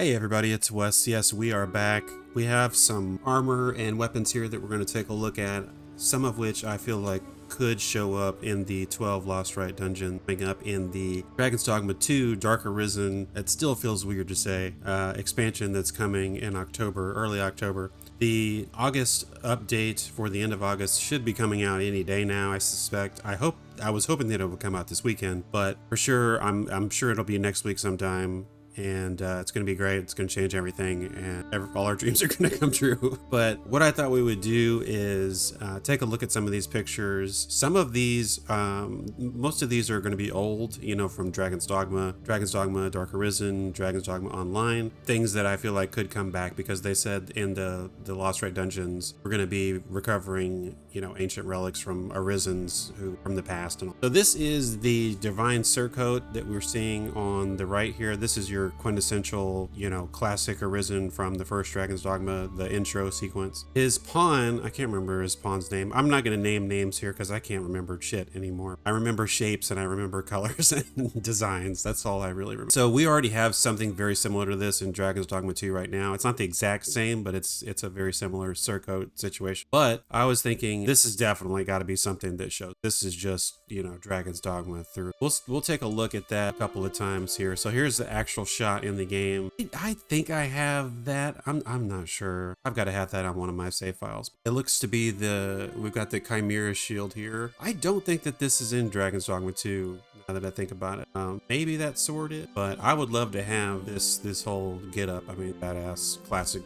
Hey everybody, it's Wes. Yes, we are back. We have some armor and weapons here that we're going to take a look at, some of which I feel like could show up in the 12 Lost Rite dungeon, coming up in the Dragon's Dogma 2 Dark Arisen. It still feels weird to say, expansion that's coming in October, early October. The August update for the end of August should be coming out any day now, I suspect. I was hoping that it would come out this weekend, but for sure, I'm sure it'll be next week sometime. And it's going to be great. It's going to change everything, and all our dreams are going to come true. But what I thought we would do is take a look at some of these pictures. Some of these, most of these are going to be old, you know, from Dragon's Dogma, Dark Arisen, Dragon's Dogma Online, things that I feel like could come back because they said in the Lost Rite dungeons, we're going to be recovering, you know, ancient relics from Arisens from the past. And all. So this is the Divine Surcoat that we're seeing on the right here. This is your quintessential, you know, classic Arisen from the first Dragon's Dogma, the intro sequence. His pawn, I can't remember his pawn's name. I'm not going to name names here because I can't remember shit anymore. I remember shapes and I remember colors and designs. That's all I really remember. So we already have something very similar to this in Dragon's Dogma 2 right now. It's not the exact same, but it's a very similar surcoat situation. But I was thinking this has definitely got to be something that shows. This is just, you know, Dragon's Dogma through. We'll take a look at that a couple of times here. So here's the actual shot in the game. I think I have that. I'm not sure. I've got to have that on one of my save files. It looks to be we've got the Chimera shield here. I don't think that this is in Dragon's Dogma 2 now that I think about it. Maybe that sword is, but I would love to have this whole get up. I mean, badass classic.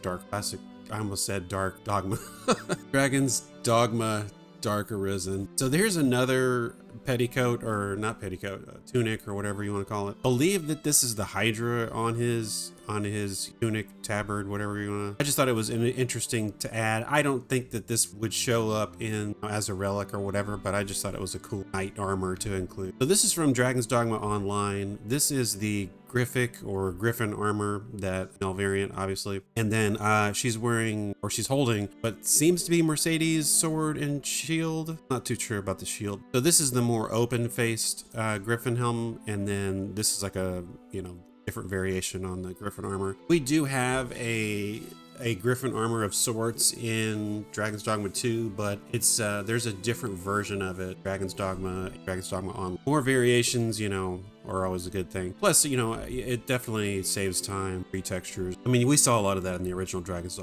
I almost said Dark Dogma. Dragon's Dogma Dark Arisen. So there's another petticoat, or not petticoat, tunic, or whatever you want to call it. Believe that this is the Hydra on his tunic, tabard, whatever you want to. I just thought it was interesting to add. I don't think that this would show up in as a relic or whatever, but I just thought it was a cool knight armor to include. So this is from Dragon's Dogma Online. This is the Griffic or Griffin armor, that variant, obviously. And then she's wearing, or she's holding, what seems to be Mercedes sword and shield. Not too sure about the shield. So this is the more open-faced Griffin helm, and then this is like a, you know, different variation on the Griffin armor. We do have a Griffin armor of sorts in Dragon's Dogma 2, but it's there's a different version of it. Dragon's Dogma on. More variations, you know, are always a good thing. Plus, you know, it definitely saves time, retextures. I mean, we saw a lot of that in the original Dragon's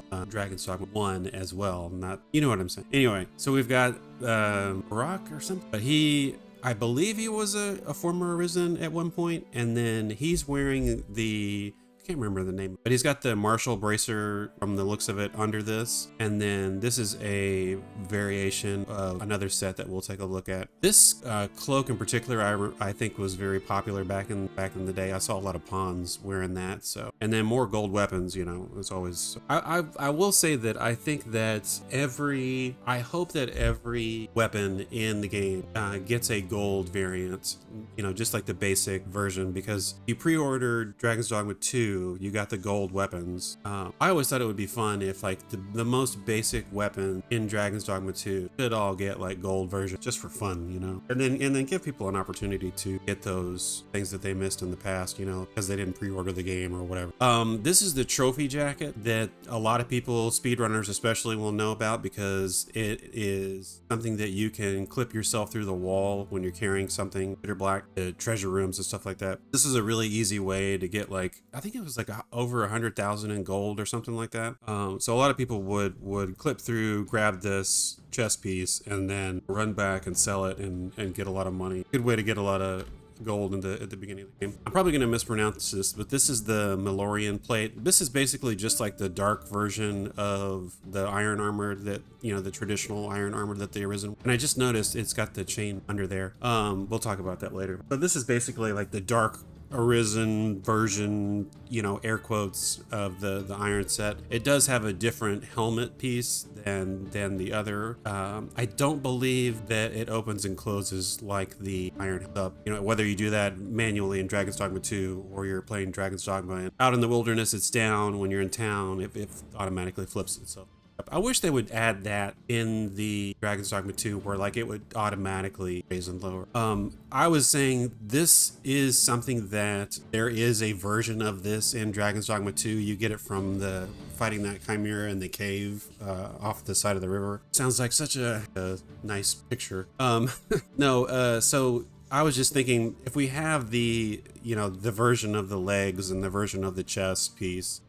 Dogma 1 as well. Not, you know what I'm saying. Anyway, so we've got Rock or something, but I believe he was a former Arisen at one point, and then he's wearing I can't remember the name, but he's got the Martial Bracer from the looks of it under this. And then this is a variation of another set that we'll take a look at. This cloak in particular, I think was very popular back in the day. I saw a lot of pawns wearing that. So, and then more gold weapons, you know, it's always, I will say that I think that I hope that every weapon in the game gets a gold variant, you know, just like the basic version, because you pre-ordered Dragon's Dogma 2, you got the gold weapons. I always thought it would be fun if like the most basic weapon in Dragon's Dogma 2 could all get like gold version just for fun, you know, and then give people an opportunity to get those things that they missed in the past, you know, because they didn't pre-order the game or whatever. This is the trophy jacket that a lot of people, speedrunners especially, will know about, because it is something that you can clip yourself through the wall when you're carrying something bitter black, treasure rooms and stuff like that. This is a really easy way to get, like, I think it was like over 100,000 in gold or something like that. So a lot of people would clip through, grab this chest piece, and then run back and sell it and get a lot of money. Good way to get a lot of gold at the beginning of the game. I'm probably going to mispronounce this, but this is the Melorian plate. This is basically just like the dark version of the iron armor that, you know, the traditional iron armor that the Arisen. And I just noticed it's got the chain under there. We'll talk about that later. But this is basically like the dark Arisen version, you know, air quotes, of the iron set. It does have a different helmet piece than the other. I don't believe that it opens and closes like the iron up. You know, whether you do that manually in Dragon's Dogma 2 or you're playing Dragon's Dogma and out in the wilderness, it's down. When you're in town, it automatically flips itself. I wish they would add that in the Dragon's Dogma 2 where like it would automatically raise and lower. I was saying this is something that there is a version of this in Dragon's Dogma 2. You get it from the fighting that chimera in the cave off the side of the river. Sounds like such a nice picture. No, so I was just thinking if we have the version of the legs and the version of the chest piece,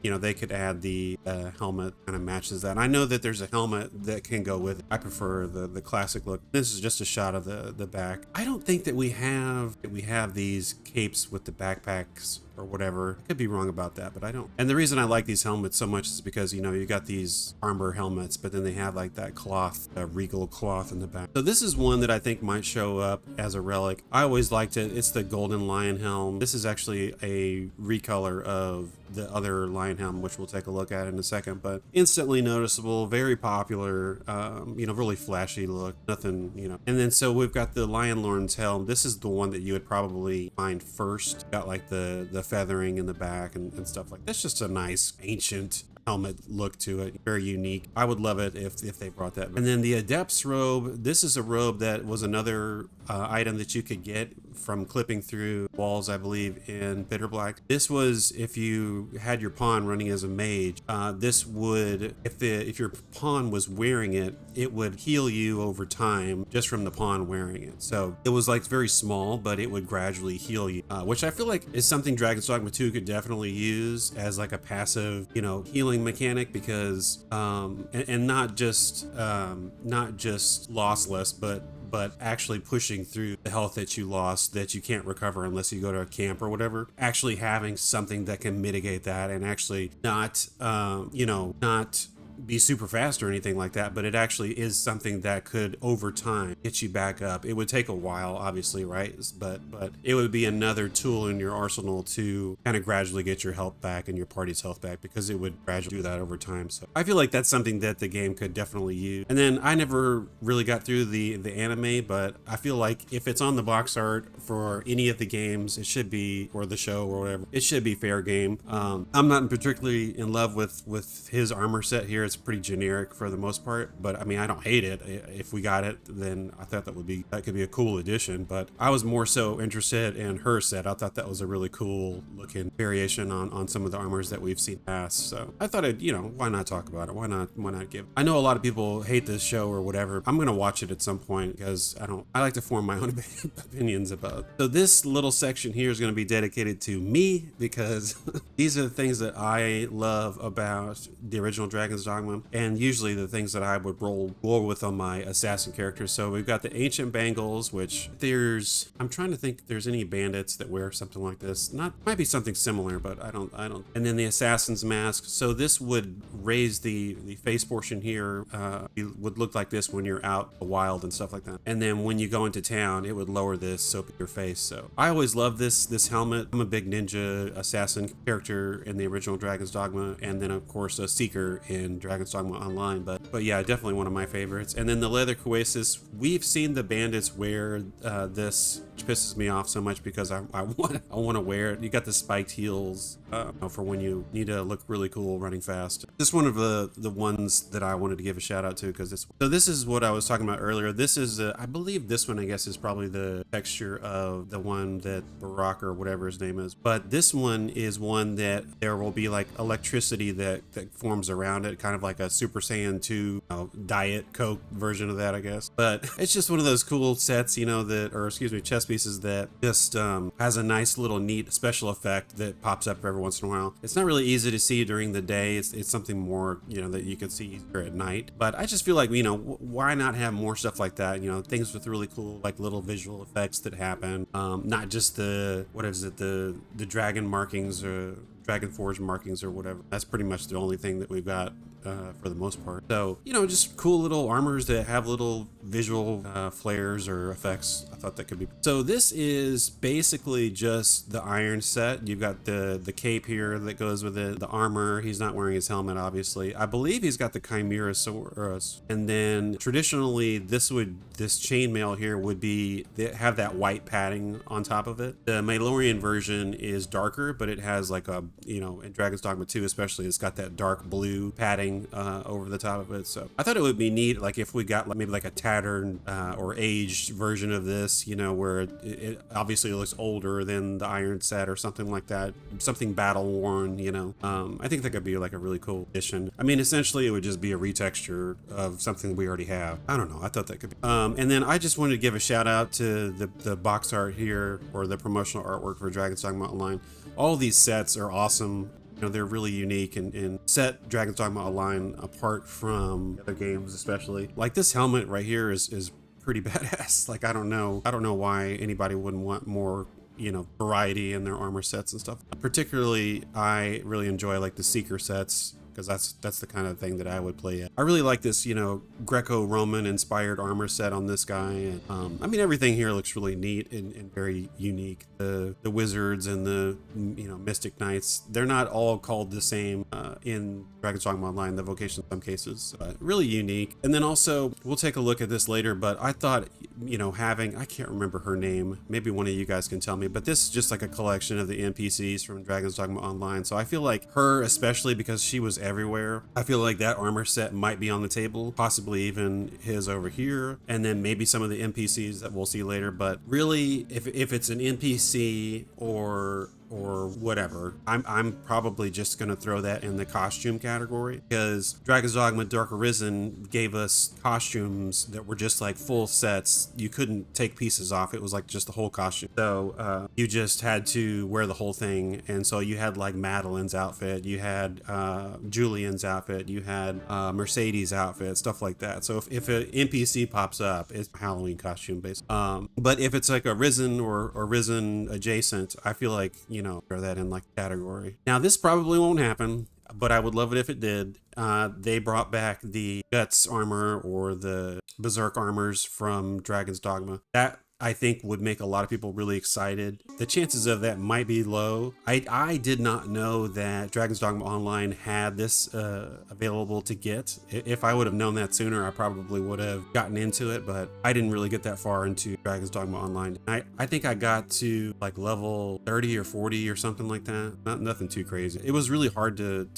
they could add the helmet kind of matches that. And I know that there's a helmet that can go with it. I prefer the classic look. This is just a shot of the back. I don't think that we have these capes with the backpacks or whatever. I could be wrong about that, but I don't. And the reason I like these helmets so much is because, you got these armor helmets, but then they have like that cloth, regal cloth in the back. So this is one that I think might show up as a relic. I always liked it. It's the Golden Lion helm. This is actually a recolor of the other lion helm, which we'll take a look at in a second, but instantly noticeable, very popular, really flashy look, nothing, And then so we've got the Lion Lord's helm. This is the one that you would probably find first. Got like the feathering in the back and stuff like that. That's just a nice ancient helmet look to it, very unique. I would love it if they brought that. And then the Adept's robe, this is a robe that was another item that you could get from clipping through walls, I believe, in Bitter Black. This was if you had your pawn running as a mage. This would, if your pawn was wearing it, it would heal you over time just from the pawn wearing it. So it was like very small, but it would gradually heal you, which I feel like is something Dragon's Dogma 2 could definitely use as like a passive, healing mechanic, because and not just lossless, but actually pushing through the health that you lost that you can't recover unless you go to a camp or whatever. Actually having something that can mitigate that and actually not be super fast or anything like that, but it actually is something that could over time get you back up. It would take a while, obviously, right? But it would be another tool in your arsenal to kind of gradually get your health back and your party's health back, because it would gradually do that over time. So I feel like that's something that the game could definitely use. And then I never really got through the anime, but I feel like if it's on the box art for any of the games, it should be, or the show or whatever, it should be fair game. I'm not particularly in love with his armor set here. It's pretty generic for the most part, but I mean, I don't hate it. If we got it, then I thought that could be a cool addition, but I was more so interested in her set. I thought that was a really cool looking variation on some of the armors that we've seen past. So I thought why not talk about it? Why not give? I know a lot of people hate this show or whatever. I'm going to watch it at some point because I like to form my own opinions about it. So this little section here is going to be dedicated to me, because these are the things that I love about the original Dragon's Dogma, and usually the things that I would roll with on my assassin characters. So we've got the ancient bangles, which I'm trying to think if there's any bandits that wear something like this. Might be something similar, but I don't. And then the assassin's mask. So this would raise the face portion here. It would look like this when you're out in the wild and stuff like that. And then when you go into town, it would lower this so up your face. So I always love this helmet. I'm a big ninja assassin character in the original Dragon's Dogma, and then of course a seeker in Dragon's Dogma Online, but yeah, definitely one of my favorites. And then the leather cuirass, we've seen the bandits wear this, which pisses me off so much because I want to wear it. You got the spiked heels for when you need to look really cool running fast. Just one of the ones that I wanted to give a shout out to, because this is what I was talking about earlier. This is I believe this one, I guess, is probably the texture of the one that Barack or whatever his name is, but this one is one that there will be like electricity that forms around it, kind of like a Super Saiyan 2 Diet Coke version of that, I guess. But it's just one of those cool sets, chess pieces that just has a nice little neat special effect that pops up every once in a while. It's not really easy to see during the day. It's something more, that you can see easier at night. But I just feel like, why not have more stuff like that? Things with really cool, like little visual effects that happen. Not just the dragon markings or Dragon Forge markings or whatever. That's pretty much the only thing that we've got for the most part. So, just cool little armors that have little visual flares or effects. I thought that could be. So this is basically just the iron set. You've got the cape here that goes with it, the armor. He's not wearing his helmet, obviously. I believe he's got the chimera sword. And then traditionally, this chainmail here would have that white padding on top of it. The Maelorian version is darker, but it has like a you know, in Dragon's Dogma 2 especially, it's got that dark blue padding over the top of it. So I thought it would be neat, like if we got like maybe like a tattered or aged version of this, you know, where it obviously looks older than the Iron set or something like that, something battle worn, you know. I think that could be like a really cool addition. I mean, essentially it would just be a retexture of something we already have. I don't know, I thought that could be. And then I just wanted to give a shout out to the box art here, or the promotional artwork for Dragon's Dogma Online. All these sets are awesome. You know, they're really unique and set Dragon's Dogma Online apart from other games, especially. Like this helmet right here is pretty badass. Like I don't know why anybody wouldn't want more, you know, variety in their armor sets and stuff. Particularly, I really enjoy like the Seeker sets, because that's the kind of thing that I would play at. I really like this, you know, Greco-Roman inspired armor set on this guy. And I mean, everything here looks really neat and very unique. The wizards and the, you know, mystic knights, they're not all called the same in Dragon's Dogma Online, the Vocation in some cases. Really unique. And then also, we'll take a look at this later, but I thought, you know, having, I can't remember her name, maybe one of you guys can tell me, but this is just like a collection of the NPCs from Dragon's Dogma Online. So I feel like her, especially because she was everywhere, I feel like that armor set might be on the table, possibly even his over here, and then maybe some of the NPCs that we'll see later. But really, if it's an NPC or whatever, I'm probably just gonna throw that in the costume category, because Dragon's Dogma Dark Arisen gave us costumes that were just like full sets. You couldn't take pieces off. It was like just the whole costume. So you just had to wear the whole thing. And so you had like Madeline's outfit, you had Julian's outfit, you had Mercedes' outfit, stuff like that. So if an NPC pops up, it's a Halloween costume based. But if it's like Arisen or Arisen adjacent, I feel like, you know, throw that in like category. Now this probably won't happen, but I would love it if it did. They brought back the Guts armor or the Berserk armors from Dragon's Dogma. That I think would make a lot of people really excited. The chances of that might be low. I did not know that Dragon's Dogma Online had this available to get. If I would have known that sooner, I probably would have gotten into it, but I didn't really get that far into Dragon's Dogma Online. I think I got to like level 30 or 40 or something like that. Nothing too crazy. It was really hard to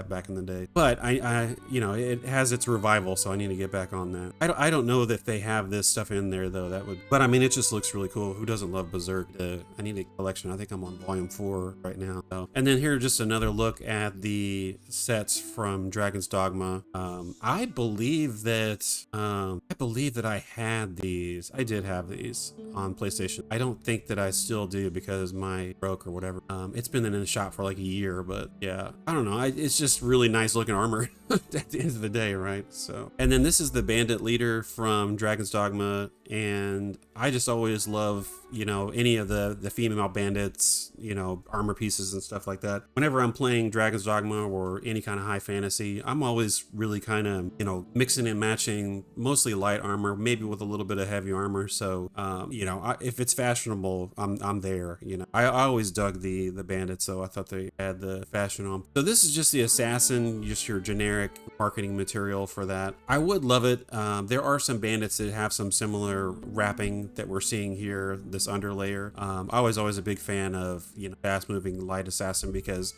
back in the day, but I you know, it has its revival, so I need to get back on that. I don't know that they have this stuff in there though. That would, but I mean, it just looks really cool. Who doesn't love Berserk? I need a collection. I think I'm on volume 4 right now. So, and then here, just another look at the sets from Dragon's Dogma. I believe that I had these. I did have these on PlayStation. I don't think that I still do because my broke or whatever. It's been in the shop for like a year, but yeah, I don't know. It's just really nice looking armor at the end of the day, right? So, and then this is the bandit leader from Dragon's Dogma, and I just always love, you know, any of the female bandits, you know, armor pieces and stuff like that. Whenever I'm playing Dragon's Dogma or any kind of high fantasy, I'm always really kind of, you know, mixing and matching mostly light armor, maybe with a little bit of heavy armor. So, you know, if it's fashionable, I'm there, you know. I always dug the bandits, so I thought they had the fashion on. So this is just the assassin, just your generic marketing material for that. I would love it. There are some bandits that have some similar wrapping that we're seeing here, this underlayer. I was always a big fan of, you know, fast moving light assassin, because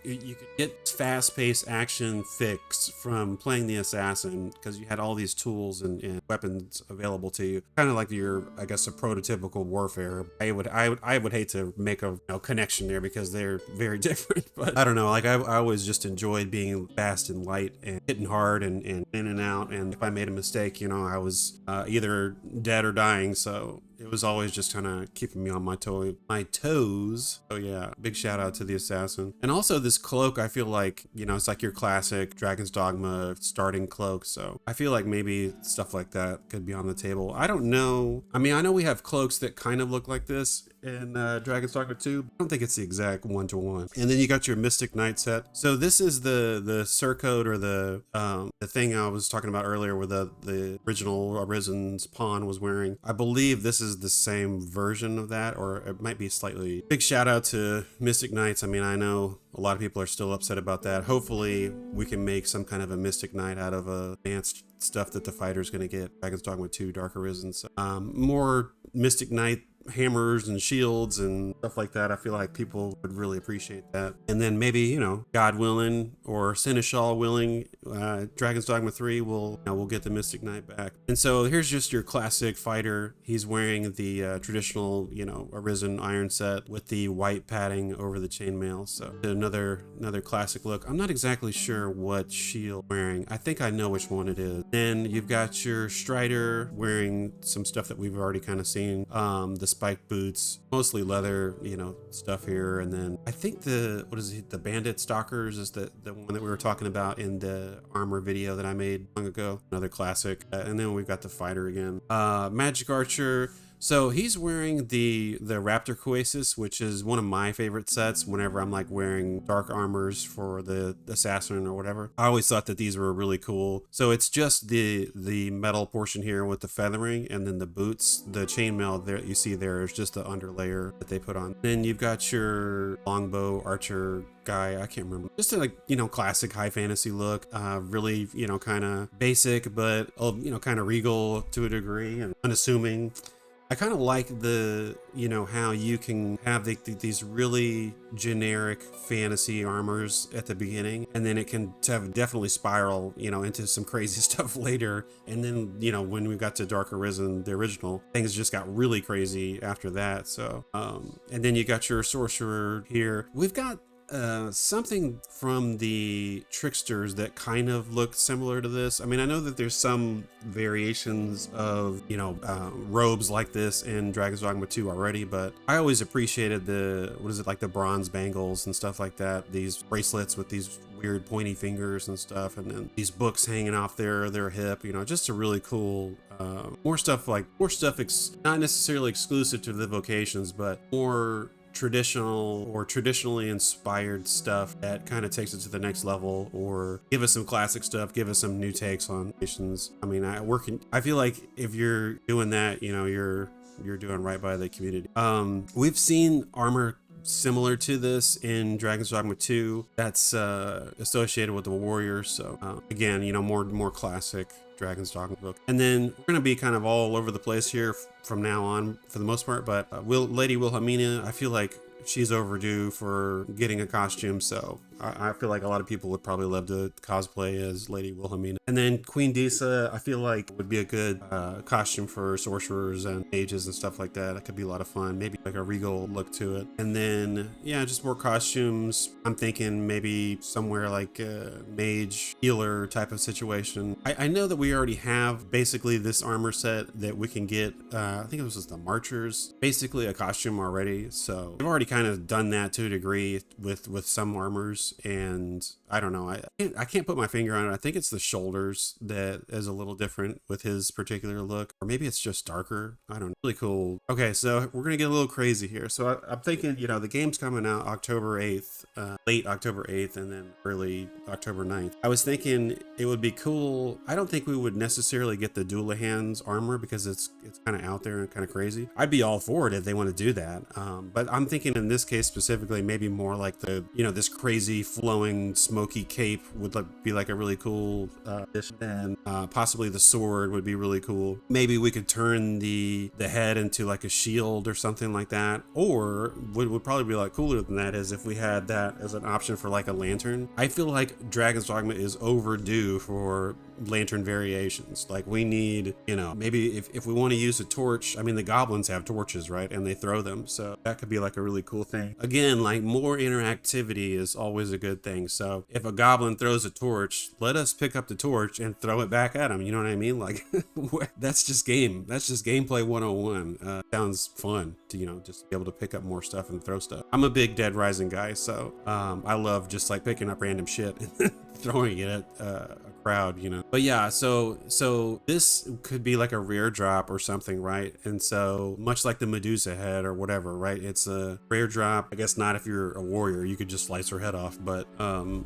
you could get fast-paced action fix from playing the assassin, because you had all these tools and weapons available to you, kind of like your, I guess, a prototypical warfare. I would hate to make a, you know, connection there, because they're very different. But I don't know, like I always just enjoyed being fast and light and hitting hard and in and out. And if I made a mistake, you know, I was either dead or dying. So it was always just kind of keeping me on my toes. So yeah, big shout out to the assassin. And also this cloak, I feel like, you know, it's like your classic Dragon's Dogma starting cloak. So I feel like maybe stuff like that could be on the table. I don't know. I mean, I know we have cloaks that kind of look like this in Dragon's Dogma 2. I don't think it's the exact one-to-one. And then you got your Mystic Knight set. So this is the surcoat, or the thing I was talking about earlier, where the original Arisen's pawn was wearing. I believe this is the same version of that, or it might be slightly. Big shout out to Mystic Knights. I mean, I know a lot of people are still upset about that. Hopefully we can make some kind of a Mystic Knight out of advanced stuff that the fighter's going to get. Dragon's Dogma 2 Dark Arisen. So, more Mystic Knight hammers and shields and stuff like that. I feel like people would really appreciate that. And then maybe, you know, God willing or Seneschal willing, Dragon's Dogma 3 we'll get the Mystic Knight back. And so here's just your classic fighter. He's wearing the traditional, you know, Arisen iron set with the white padding over the chainmail. So another classic look. I'm not exactly sure what shield wearing. I think I know which one it is. Then you've got your Strider wearing some stuff that we've already kind of seen. The spiked boots, mostly leather, you know, stuff here. And then I think the Bandit Stalkers is the one that we were talking about in the armor video that I made long ago. Another classic. And then we've got the fighter again. Magic Archer. So he's wearing the Raptor Coesis, which is one of my favorite sets whenever I'm like wearing dark armors for the assassin or whatever. I always thought that these were really cool. So it's just the metal portion here with the feathering, and then the boots, the chainmail there you see there is just the underlayer that they put on. Then you've got your longbow archer guy, I can't remember, just a, like, you know, classic high fantasy look, really, you know, kind of basic, but you know, kind of regal to a degree and unassuming. I kind of like the, you know, how you can have these really generic fantasy armors at the beginning, and then it can definitely spiral, you know, into some crazy stuff later. And then, you know, when we got to Dark Arisen, the original, things just got really crazy after that. So, and then you got your sorcerer here. We've got something from the tricksters that kind of look similar to this. I mean, I know that there's some variations of, you know, robes like this in Dragon's Dogma 2 already, but I always appreciated the bronze bangles and stuff like that, these bracelets with these weird pointy fingers and stuff, and then these books hanging off their hip, you know, just a really cool more stuff not necessarily exclusive to the vocations, but more traditional or traditionally inspired stuff that kind of takes it to the next level, or give us some classic stuff, give us some new takes on nations. I mean, I feel like if you're doing that, you know, you're doing right by the community. We've seen armor similar to this in Dragon's Dogma 2 that's associated with the warriors. So again, you know, more classic Dragon's Dogma book. And then we're going to be kind of all over the place here from now on for the most part, but Lady Wilhelmina, I feel like she's overdue for getting a costume, so I feel like a lot of people would probably love to cosplay as Lady Wilhelmina. And then Queen Disa, I feel like would be a good costume for sorcerers and mages and stuff like that. It could be a lot of fun, maybe like a regal look to it. And then, yeah, just more costumes. I'm thinking maybe somewhere like a mage healer type of situation. I know that we already have basically this armor set that we can get, I think it was just the Marchers, basically a costume already. So we've already kind of done that to a degree with some armors. And I don't know, I can't put my finger on it. I think it's the shoulders that is a little different with his particular look, or maybe it's just darker. I don't know. Really cool. Okay, so we're gonna get a little crazy here. So I'm thinking, you know, the game's coming out October 8th, late October 8th, and then early October 9th. I was thinking it would be cool. I don't think we would necessarily get the Dullahan's armor because it's kind of out there and kind of crazy. I'd be all for it if they want to do that. But I'm thinking in this case specifically, maybe more like the, you know, this crazy flowing smoky cape would be like a really cool addition. And possibly the sword would be really cool. Maybe we could turn the head into like a shield or something like that. Or would probably be like cooler than that is if we had that as an option for like a lantern. I feel like Dragon's Dogma is overdue for lantern variations. Like we need, you know, maybe if we want to use a torch, I mean the goblins have torches, right, and they throw them, so that could be like a really cool thing. Again, like more interactivity is always a good thing. So if a goblin throws a torch, let us pick up the torch and throw it back at him, you know what I mean? Like that's just gameplay 101. Sounds fun to, you know, just be able to pick up more stuff and throw stuff. I'm a big Dead Rising guy, so I love just like picking up random shit and throwing it at a crowd, you know. But yeah, so this could be like a rare drop or something, right? And so much like the Medusa head or whatever, right? It's a rare drop. I guess not if you're a warrior, you could just slice her head off, but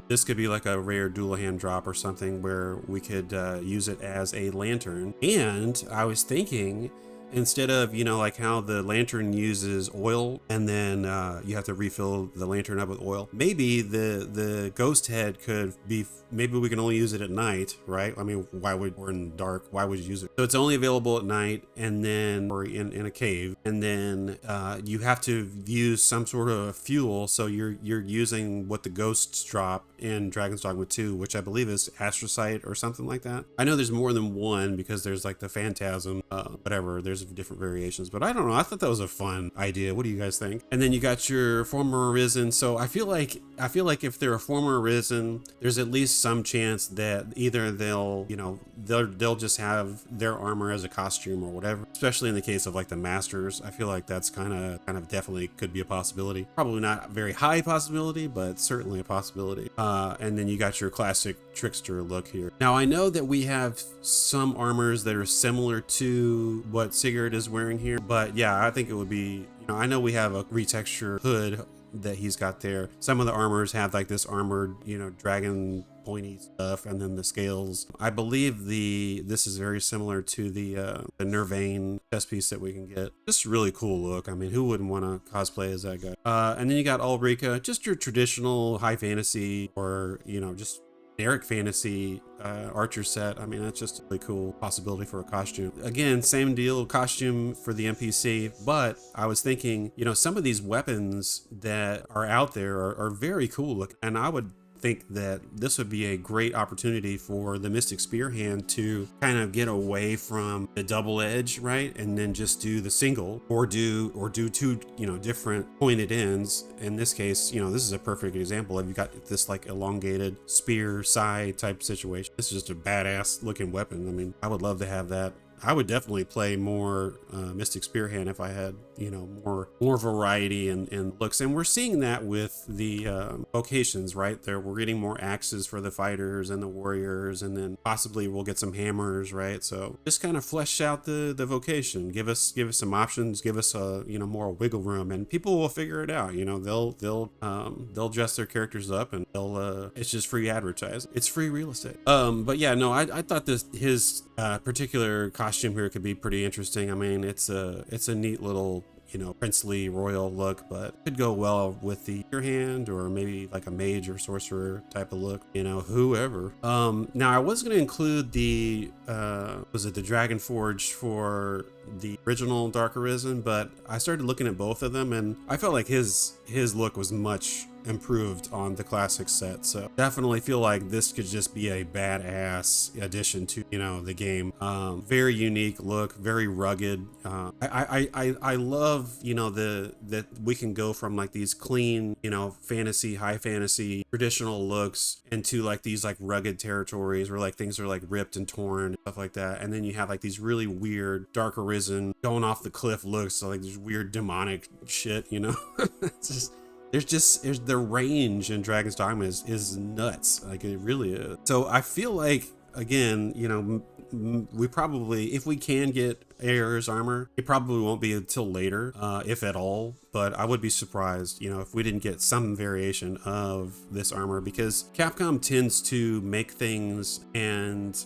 this could be like a rare Dullahan drop or something where we could use it as a lantern. And I was thinking instead of, you know, like how the lantern uses oil and then you have to refill the lantern up with oil, maybe the ghost head could be, maybe we can only use it at night, right? I mean, why would, we're in the dark, why would you use it? So it's only available at night, and then, or in a cave, and then you have to use some sort of fuel, so you're using what the ghosts drop in Dragon's Dogma 2, which I believe is astrocyte or something like that. I know there's more than one because there's like the phantasm, whatever, there's different variations, but I don't know, I thought that was a fun idea. What do you guys think? And then you got your former Arisen. So I feel like if they're a former Arisen, there's at least some chance that either they'll, you know, they'll just have their armor as a costume or whatever, especially in the case of like the masters. I feel like that's kind of definitely could be a possibility. Probably not a very high possibility, but certainly a possibility. And then you got your classic trickster look here. Now I know that we have some armors that are similar to what Sigurd is wearing here, but yeah, I think it would be, you know, I know we have a retexture hood that he's got there. Some of the armors have like this armored, you know, dragon pointy stuff, and then the scales. I believe this is very similar to the Nervain chest piece that we can get. Just really cool look. I mean, who wouldn't want to cosplay as that guy? And then you got Ulrika, just your traditional high fantasy, or, you know, just generic fantasy archer set. I mean, that's just a really cool possibility for a costume. Again, same deal, costume for the NPC, but I was thinking, you know, some of these weapons that are out there are very cool looking, and I would think that this would be a great opportunity for the Mystic Spearhand to kind of get away from the double edge, right? And then just do the single, or do two, you know, different pointed ends. In this case, you know, this is a perfect example of, you got this like elongated spear side type situation. This is just a badass looking weapon. I mean, I would love to have that. I would definitely play more Mystic Spearhand if I had, you know, more variety and looks. And we're seeing that with the vocations, right? We're getting more axes for the fighters and the warriors, and then possibly we'll get some hammers, right? So just kind of flesh out the vocation. Give us some options. Give us a, you know, more wiggle room, and people will figure it out. You know, they'll dress their characters up, and it's just free advertising. It's free real estate. But yeah, no, I thought his particular costume here could be pretty interesting. I mean, it's a neat little, you know, princely royal look, but could go well with the your hand, or maybe like a mage or sorcerer type of look, you know, whoever. Now I was going to include the was it the Dragon Forge for the original Dark Arisen, but I started looking at both of them, and I felt like his look was much improved on the classic set. So definitely feel like this could just be a badass addition to, you know, the game. Very unique look, very rugged. I love, you know, that we can go from like these clean, you know, fantasy, high fantasy traditional looks into like these like rugged territories where like things are like ripped and torn and stuff like that, and then you have like these really weird Dark Arisen going off the cliff looks, so like this weird demonic shit, you know. It's just, there's the range in Dragon's Dogma is nuts. Like, it really is. So I feel like, again, you know, we probably, if we can get Air's armor, it probably won't be until later, if at all. But I would be surprised, you know, if we didn't get some variation of this armor, because Capcom tends to make things, and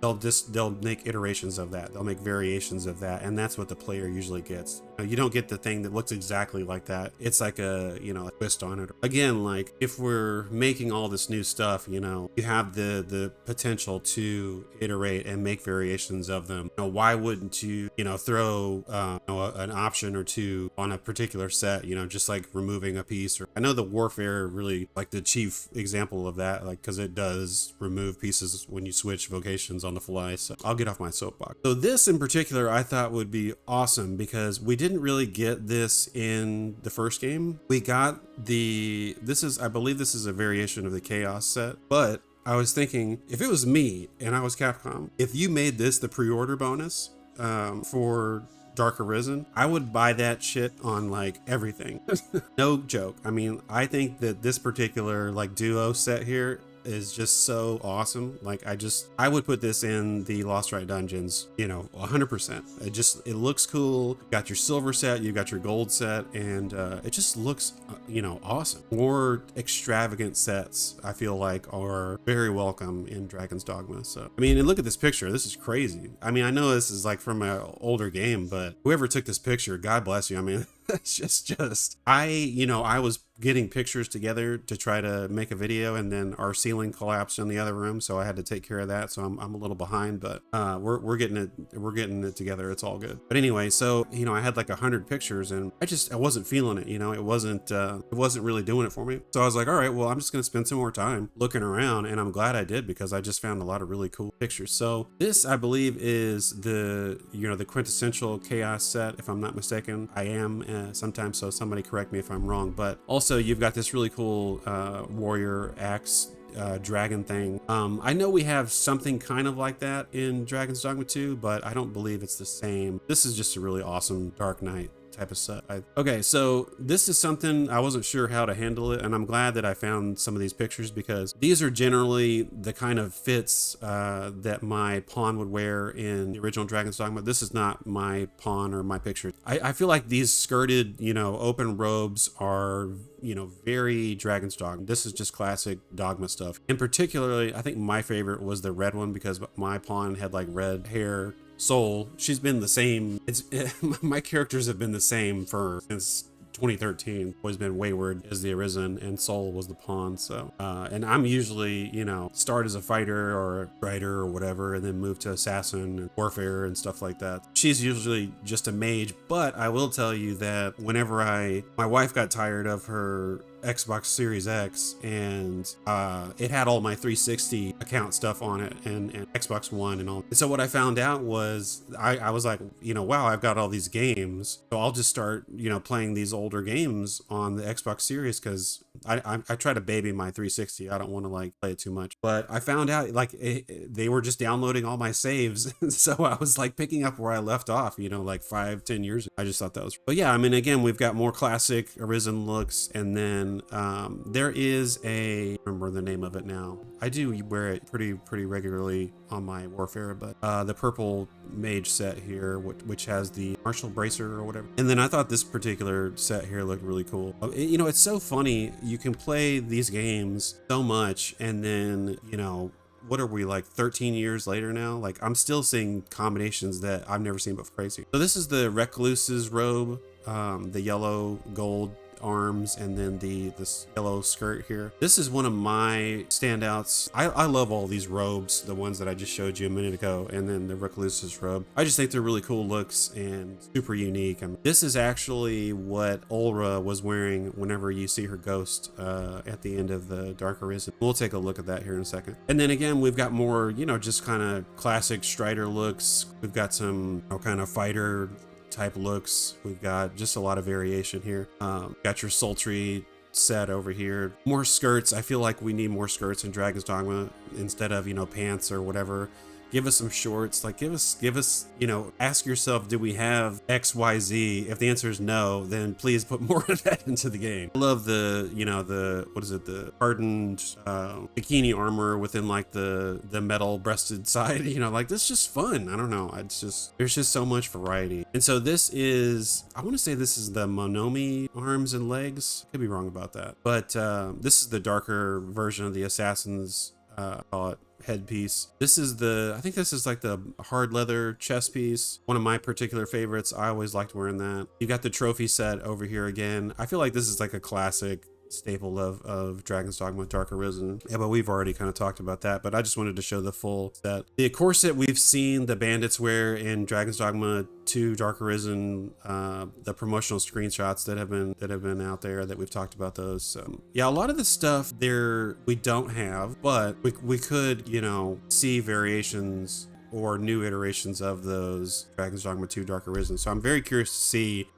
they'll make iterations of that. They'll make variations of that, and that's what the player usually gets. You don't get the thing that looks exactly like that. It's like a, you know, a twist on it. Again, like, if we're making all this new stuff, you know, you have the potential to iterate and make variations of them. You know, why wouldn't you, you know, throw you know, an option or two on a particular set, you know, just like removing a piece? Or I know the Warfare really like the chief example of that, like, because it does remove pieces when you switch vocations on the fly. So I'll get off my soapbox. So this in particular I thought would be awesome, because we didn't really get this in the first game. We got I believe this is a variation of the Chaos set, but I was thinking, if it was me and I was Capcom, if you made this the pre-order bonus for Dark Arisen, I would buy that shit on like everything. No joke. I mean, I think that this particular like duo set here is just so awesome. Like I would put this in the Lost Right dungeons, 100%. It looks cool. You got your silver set, you got your gold set, and it just looks, awesome. More extravagant sets, I feel like, are very welcome in Dragon's Dogma. So, I mean, and look at this picture. This is crazy. I mean, I know this is like from an older game, but whoever took this picture, God bless you. I mean, it's just I was getting pictures together to try to make a video, and then our ceiling collapsed in the other room, so I had to take care of that. So I'm a little behind, but we're getting it together. It's all good. But anyway, so I had like 100 pictures, and I wasn't feeling it. It wasn't really doing it for me. So I was like, all right, well, I'm just gonna spend some more time looking around, and I'm glad I did, because I just found a lot of really cool pictures. So this, I believe, is the quintessential chaos set, if I'm not mistaken. I am sometimes, so somebody correct me if I'm wrong. But also you've got this really cool warrior axe dragon thing. I know we have something kind of like that in Dragon's Dogma 2, but I don't believe it's the same. This is just a really awesome Dark Knight type of set. Okay, so this is something I wasn't sure how to handle it, and I'm glad that I found some of these pictures, because these are generally the kind of fits that my pawn would wear in the original Dragon's Dogma. This is not my pawn or my picture. I feel like these skirted, open robes are very Dragon's Dogma. This is just classic Dogma stuff. And particularly, I think my favorite was the red one, because my pawn had like red hair. Soul, she's been the same. My characters have been the same since 2013. Always been Wayward as the Arisen, and Soul was the pawn. So and I'm usually start as a fighter or a writer or whatever, and then move to assassin and warfare and stuff like that. She's usually just a mage, but I will tell you that whenever my wife got tired of her Xbox Series X, and it had all my 360 account stuff on it, and Xbox One and all. And so what I found out was I was like, wow, I've got all these games, so I'll just start playing these older games on the Xbox Series, because I try to baby my 360. I don't want to like play it too much. But I found out like they were just downloading all my saves, so I was like picking up where I left off, like 5-10 years ago. I just thought that was. But yeah, I mean, again, we've got more classic Arisen looks, and then there is I remember the name of it now. I do wear it pretty regularly on my warfare, but the purple mage set here, which has the martial bracer or whatever. And then I thought this particular set here looked really cool. It's so funny. You can play these games so much, and then what are we, like 13 years later now? Like, I'm still seeing combinations that I've never seen before. Crazy. So this is the Recluse's robe, the yellow gold arms, and then this yellow skirt here. This is one of my standouts. I love all these robes, the ones that I just showed you a minute ago, and then the Recluse's robe. I just think they're really cool looks and super unique. I mean, this is actually what Ulra was wearing whenever you see her ghost at the end of the Dark Arisen. We'll take a look at that here in a second. And then again, we've got more, just kind of classic Strider looks. We've got some kind of fighter type looks. We've got just a lot of variation here. Got your sultry set over here. More skirts. I feel like we need more skirts in Dragon's Dogma instead of pants or whatever. Give us some shorts. Like give us ask yourself, do we have XYZ? If the answer is no, then please put more of that into the game. I love the what is it, the hardened bikini armor within like the metal breasted side. Like this is just fun. I don't know. There's just so much variety. And so this is, I want to say this is the Monomi arms and legs. Could be wrong about that. But this is the darker version of the Assassin's call it headpiece. I think this is like the hard leather chest piece. One of my particular favorites. I always liked wearing that. You got the trophy set over here again. I feel like this is like a classic staple of Dragon's Dogma Dark Arisen. Yeah, but we've already kind of talked about that, but I just wanted to show the full set. The corset we've seen the bandits wear in Dragon's Dogma 2 Dark Arisen, the promotional screenshots that have been out there that we've talked about those. So yeah, a lot of the stuff there we don't have, but we could, see variations or new iterations of those Dragon's Dogma 2 Dark Arisen. So I'm very curious to see,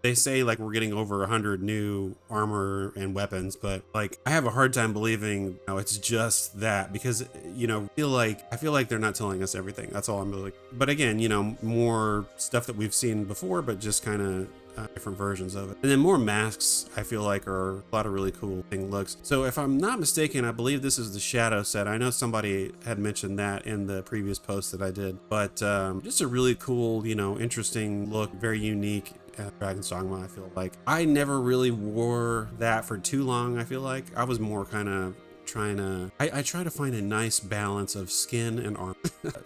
they say like we're getting over 100 new armor and weapons, but like I have a hard time believing it's just that, because I feel like they're not telling us everything. That's all I'm really. But again, more stuff that we've seen before, but just kind of different versions of it. And then more masks, I feel like, are a lot of really cool thing looks. So if I'm not mistaken, I believe this is the Shadow set. I know somebody had mentioned that in the previous post that I did, but just a really cool, you know, interesting look, very unique. Dragon's Dogma, I feel like. I never really wore that for too long, I feel like. I was more kind of I try to find a nice balance of skin and armor.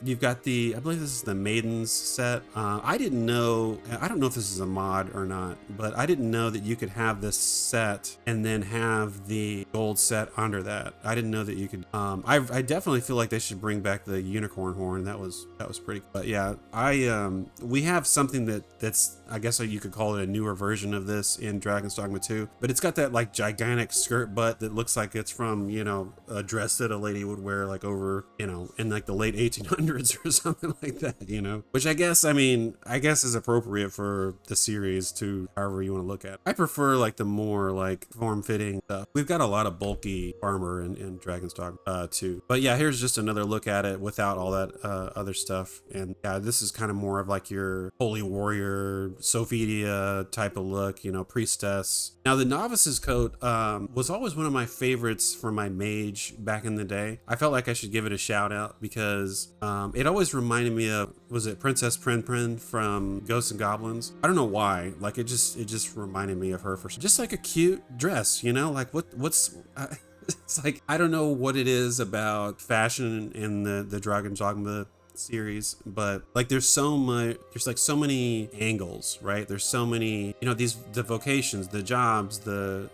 You've got I believe this is the Maidens set. I didn't know, I don't know if this is a mod or not, but I didn't know that you could have this set and then have the gold set under that. I didn't know that you could. I definitely feel like they should bring back the unicorn horn. That was pretty. But yeah, we have something that's, I guess you could call it a newer version of this in Dragon's Dogma 2, but it's got that like gigantic skirt butt that looks like it's from, you know, a dress that a lady would wear like over, you know, in like the late 1800s or something like that, you know, which I guess is appropriate for the series, to however you want to look at it. I prefer like the more like form-fitting stuff. We've got a lot of bulky armor in Dragon's Dogma 2, but yeah, here's just another look at it without all that other stuff. And yeah, this is kind of more of like your holy warrior, Sophidia type of look, you know, priestess. Now the novice's coat was always one of my favorites for my mage back in the day. I felt like I should give it a shout out because it always reminded me of, was it Princess Prin from Ghosts and Goblins? I don't know why, like it just reminded me of her for just like a cute dress, you know, like what's it's like, I don't know what it is about fashion in the Dragon's Dogma series, but like there's like so many angles, right? There's so many, you know, the vocations, the jobs, the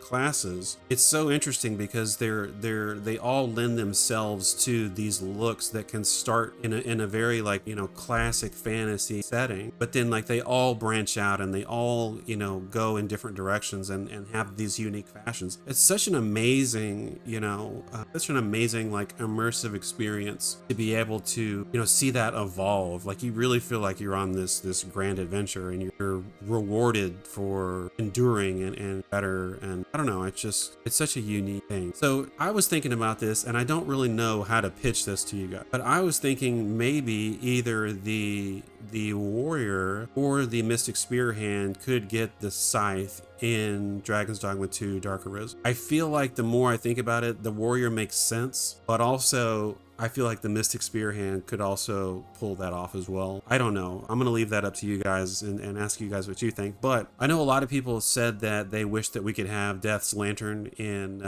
classes. It's so interesting because they all lend themselves to these looks that can start in a very like, you know, classic fantasy setting, but then like they all branch out and they all, you know, go in different directions and have these unique fashions. It's such an amazing, you know, such an amazing like immersive experience to be able to, you know, see that evolve. Like you really feel like you're on this grand adventure and you're rewarded for enduring and better. And I don't know, it's such a unique thing. So I was thinking about this, and I don't really know how to pitch this to you guys, but I was thinking maybe either the warrior or the mystic spear hand could get the scythe in Dragon's Dogma 2 Dark Arisen. I feel like the more I think about it, the warrior makes sense, but also I feel like the Mystic Spear Hand could also pull that off as well. I don't know. I'm going to leave that up to you guys and ask you guys what you think. But I know a lot of people said that they wish that we could have Death's Lantern in,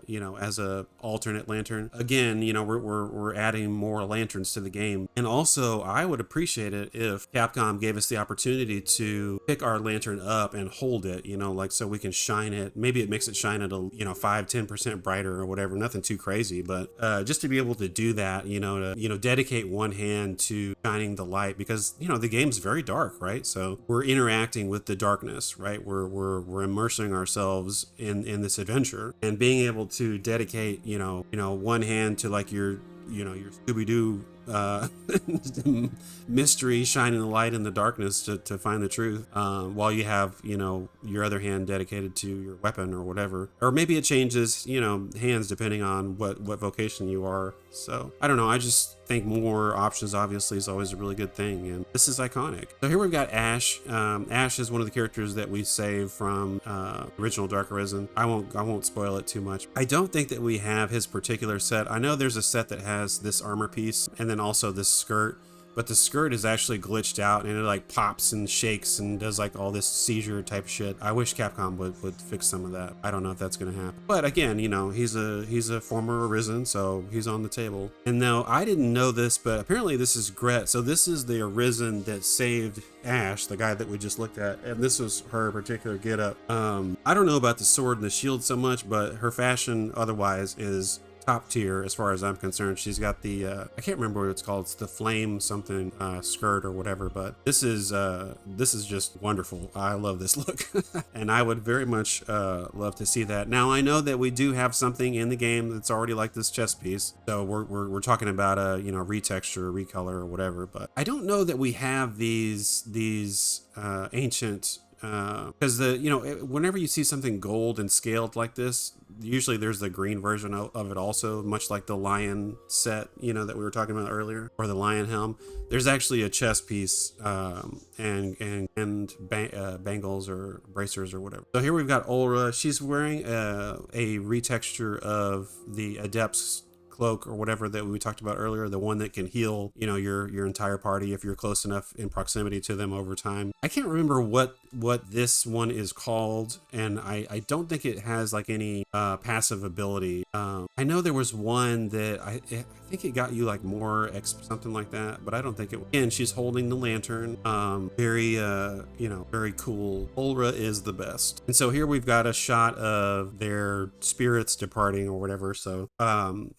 you know, as a alternate lantern. Again, you know, we're adding more lanterns to the game. And also, I would appreciate it if Capcom gave us the opportunity to pick our lantern up and hold it, you know, like so we can shine it. Maybe it makes it shine at a, you know, 5-10% brighter or whatever. Nothing too crazy, but just to be able to do that, you know, to, you know, dedicate one hand to shining the light, because, you know, the game's very dark, right? So we're interacting with the darkness, right? We're immersing ourselves in this adventure, and being able to dedicate, you know, one hand to like your Scooby-Doo mystery, shining the light in the darkness to find the truth, while you have, you know, your other hand dedicated to your weapon or whatever. Or maybe it changes, you know, hands depending on what vocation you are. So I don't know, I just think more options obviously is always a really good thing, and this is iconic. So here we've got Ash. Ash is one of the characters that we saved from original Dark Arisen. I won't spoil it too much. I don't think that we have his particular set. I know there's a set that has this armor piece and then also this skirt, but the skirt is actually glitched out and it like pops and shakes and does like all this seizure type shit. I wish Capcom would fix some of that. I don't know if that's gonna happen, but again, you know, he's a former Arisen, so he's on the table. And now I didn't know this, but apparently this is Gret. So this is the Arisen that saved Ash, the guy that we just looked at, and this was her particular getup. I don't know about the sword and the shield so much, but her fashion otherwise is top tier as far as I'm concerned. She's got the I can't remember what it's called. It's the flame something skirt or whatever, but this is just wonderful. I love this look and I would very much love to see that. Now I know that we do have something in the game that's already like this chest piece, so we're talking about a, you know, retexture, recolor or whatever, but I don't know that we have these ancient because whenever you see something gold and scaled like this, usually there's the green version of it also, much like the lion set, that we were talking about earlier, or the lion helm. There's actually a chest piece and bangles or bracers or whatever. So here we've got Olra. She's wearing a retexture of the Adept's cloak or whatever that we talked about earlier, the one that can heal your entire party if you're close enough in proximity to them over time. I can't remember what this one is called, and I don't think it has like any passive ability. I know there was one that I think it got you like more XP, something like that, but I don't think it. And she's holding the lantern. Very very cool. Olra is the best. And so here we've got a shot of their spirits departing or whatever. So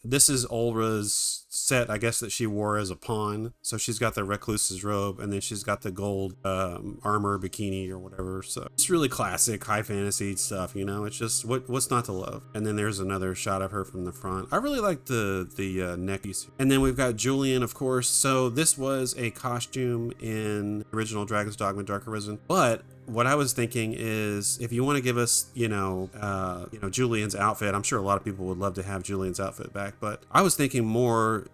this is Olra's set, I guess, that she wore as a pawn. So she's got the recluse's robe, and then she's got the gold armor bikini or whatever. So it's really classic high fantasy stuff, it's just what's not to love. And then there's another shot of her from the front. I really like the neck piece. And then we've got Julian, of course. So this was a costume in original Dragon's Dogma Dark Arisen, but what I was thinking is, if you want to give us, Julian's outfit, I'm sure a lot of people would love to have Julian's outfit back, but I was thinking more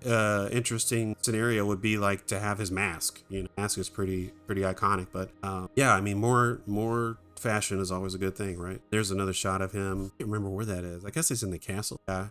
interesting scenario would be like to have his mask. Mask is pretty iconic, but more fashion is always a good thing, right? There's another shot of him. I can't remember where that is. I guess it's in the castle. Yeah,